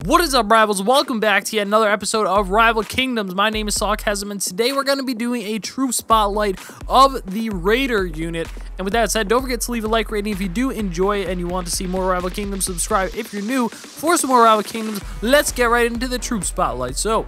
What is up, Rivals? Welcome back to yet another episode of Rival Kingdoms. My name is Sawcasm, and today we're going to be doing a troop spotlight of the Raider unit. And with that said, don't forget to leave a like rating if you do enjoy it and you want to see more Rival Kingdoms. Subscribe if you're new for some more Rival Kingdoms. Let's get right into the troop spotlight. So,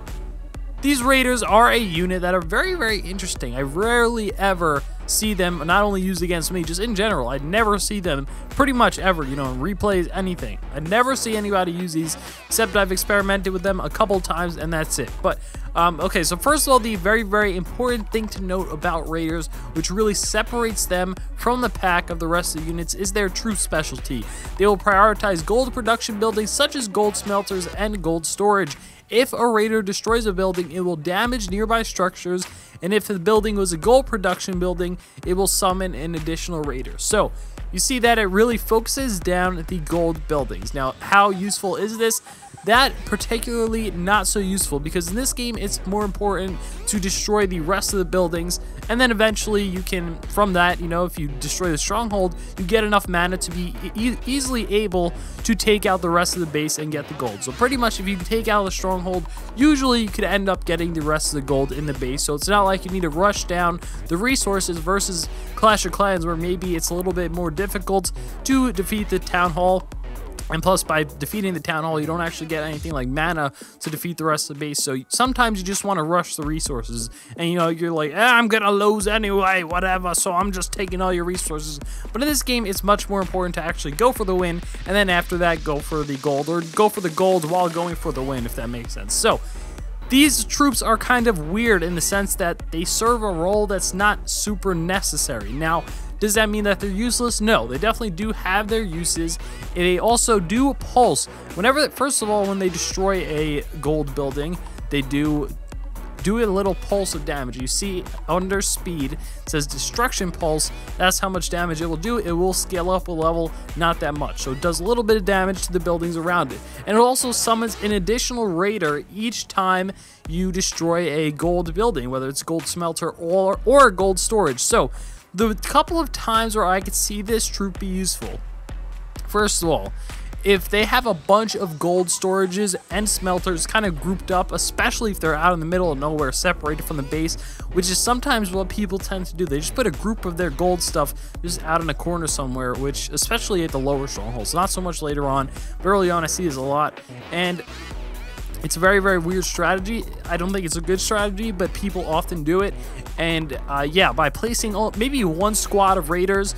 these Raiders are a unit that are very interesting. I rarely ever see them not only used against me, just in general. I never see them pretty much ever, you know, in replays, anything. I never see anybody use these, except I've experimented with them a couple times and that's it. But okay, so first of all, the very important thing to note about Raiders, which really separates them from the pack of the rest of the units, is their true specialty. They will prioritize gold production buildings such as gold smelters and gold storage. If a Raider destroys a building, it will damage nearby structures, and if the building was a gold production building, it will summon an additional Raider. So, you see that it really focuses down the gold buildings. Now, how useful is this? That particularly not so useful, because in this game it's more important to destroy the rest of the buildings, and then eventually you can, from that, you know, if you destroy the Stronghold, you get enough mana to be easily able to take out the rest of the base and get the gold. So pretty much if you take out the Stronghold, usually you could end up getting the rest of the gold in the base. So it's not like you need to rush down the resources versus Clash of Clans, where maybe it's a little bit more difficult to defeat the Town Hall. And plus, by defeating the Town Hall, you don't actually get anything like mana to defeat the rest of the base. So sometimes you just want to rush the resources. And, you know, you're like, I'm going to lose anyway, whatever. So I'm just taking all your resources. But in this game, it's much more important to actually go for the win. And then after that, go for the gold. Or go for the gold while going for the win, if that makes sense. So these troops are kind of weird in the sense that they serve a role that's not super necessary. Now, does that mean that they're useless? No, they definitely do have their uses. They also do pulse. Whenever, first of all, when they destroy a gold building, they do a little pulse of damage. You see under speed, it says destruction pulse. That's how much damage it will do. It will scale up a level, not that much. So it does a little bit of damage to the buildings around it. And it also summons an additional Raider each time you destroy a gold building, whether it's gold smelter or gold storage. So the couple of times where I could see this troop be useful, first of all, if they have a bunch of gold storages and smelters kind of grouped up, especially if they're out in the middle of nowhere, separated from the base, which is sometimes what people tend to do. They just put a group of their gold stuff just out in a corner somewhere, which especially at the lower strongholds, not so much later on, but early on I see this a lot. And it's a very weird strategy. I don't think it's a good strategy, but people often do it. And yeah, by placing maybe one squad of Raiders,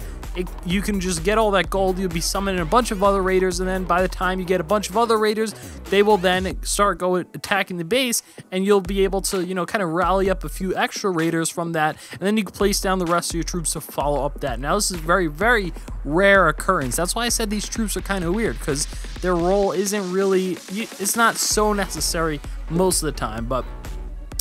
you can just get all that gold. You'll be summoning a bunch of other Raiders, and then by the time you get a bunch of other Raiders, they will then start attacking the base, and you'll be able to, you know, kind of rally up a few extra Raiders from that, and then you can place down the rest of your troops to follow up that. Now, this is a very rare occurrence. That's why I said these troops are kind of weird, because their role isn't really, it's not so necessary most of the time. But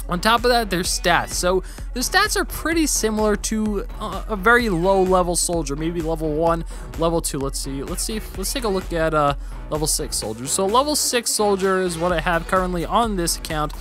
on top of that, their stats. So their stats are pretty similar to a very low level soldier, maybe level 1, level 2. Let's take a look at level 6 soldiers. So level 6 soldier is what I have currently on this account,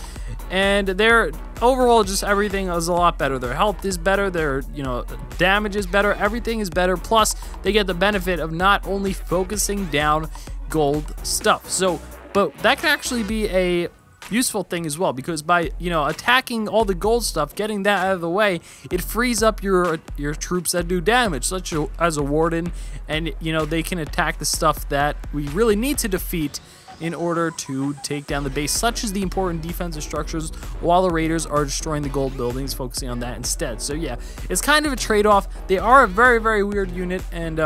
and their overall just everything is a lot better. Their health is better, their, you know, damage is better, everything is better. Plus they get the benefit of not only focusing down gold stuff. So, but that can actually be a useful thing as well, because by, you know, attacking all the gold stuff, getting that out of the way, it frees up your troops that do damage, such as a warden, and, you know, they can attack the stuff that we really need to defeat in order to take down the base, such as the important defensive structures, while the Raiders are destroying the gold buildings, focusing on that instead. So yeah, it's kind of a trade-off. They are a very weird unit, and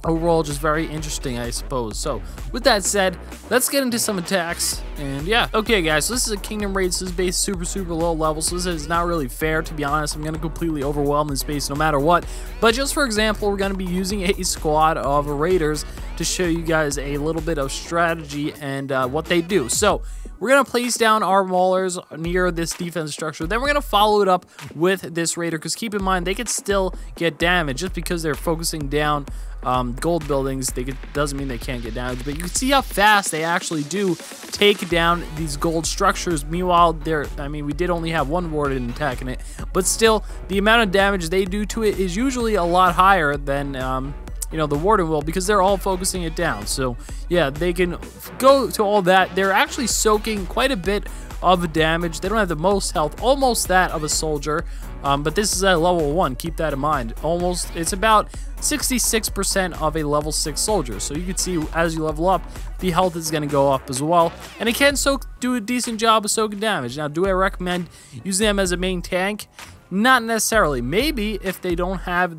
overall just very interesting, I suppose. So with that said, let's get into some attacks. And yeah, okay guys, so this is a kingdom raid. So this is base super low level, so this is not really fair, to be honest. I'm gonna completely overwhelm this base no matter what. But just for example, we're gonna be using a squad of Raiders to show you guys a little bit of strategy and what they do. So we're going to place down our maulers near this defense structure. Then we're going to follow it up with this Raider, because keep in mind, they could still get damage just because they're focusing down gold buildings. Doesn't mean they can't get damage, but you can see how fast they actually do take down these gold structures. Meanwhile, we did only have one warden attacking it, but still, the amount of damage they do to it is usually a lot higher than you know, the Warden will, because they're all focusing it down. So yeah, they can go to all that. They're actually soaking quite a bit of damage. They don't have the most health, almost that of a soldier, but this is at level 1. Keep that in mind. Almost, it's about 66% of a level 6 soldier. So you can see as you level up, the health is going to go up as well, and it can do a decent job of soaking damage. Now, do I recommend using them as a main tank? Not necessarily. Maybe if they don't have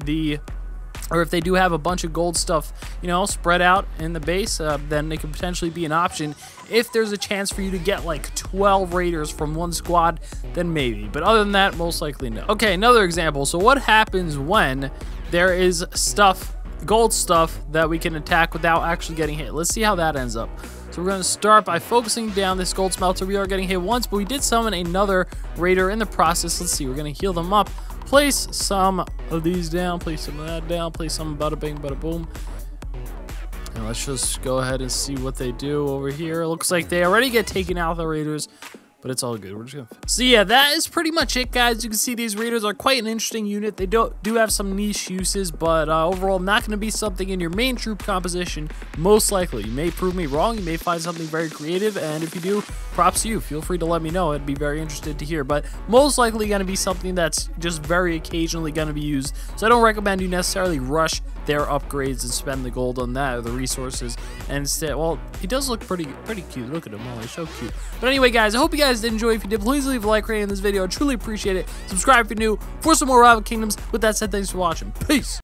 or if they do have a bunch of gold stuff, you know, spread out in the base, then they could potentially be an option. If there's a chance for you to get like 12 raiders from one squad, then maybe. But other than that, most likely no. Okay, another example. So what happens when there is stuff, gold stuff, that we can attack without actually getting hit? Let's see how that ends up. So we're going to start by focusing down this gold smelter. We are getting hit once, but we did summon another raider in the process. Let's see, we're going to heal them up. Place some of these down, place some of that down, place some bada bing, bada boom. And let's just go ahead and see what they do over here. It looks like they already get taken out, the raiders, but it's all good. We're just gonna... So yeah, that is pretty much it, guys. You can see these raiders are quite an interesting unit. They do have some niche uses, but overall not going to be something in your main troop composition, most likely. You may prove me wrong. You may find something very creative, and if you do, props to you. Feel free to let me know. I'd be very interested to hear, but most likely going to be something that's just very occasionally going to be used. So I don't recommend you necessarily rush their upgrades and spend the gold on that or the resources. And instead, well, he does look pretty cute. Look at him, oh, he's so cute. But anyway, guys, I hope you guys did enjoy. If you did, please leave a like rating in this video. I truly appreciate it. Subscribe if you're new for some more Rival Kingdoms. With that said, thanks for watching. Peace.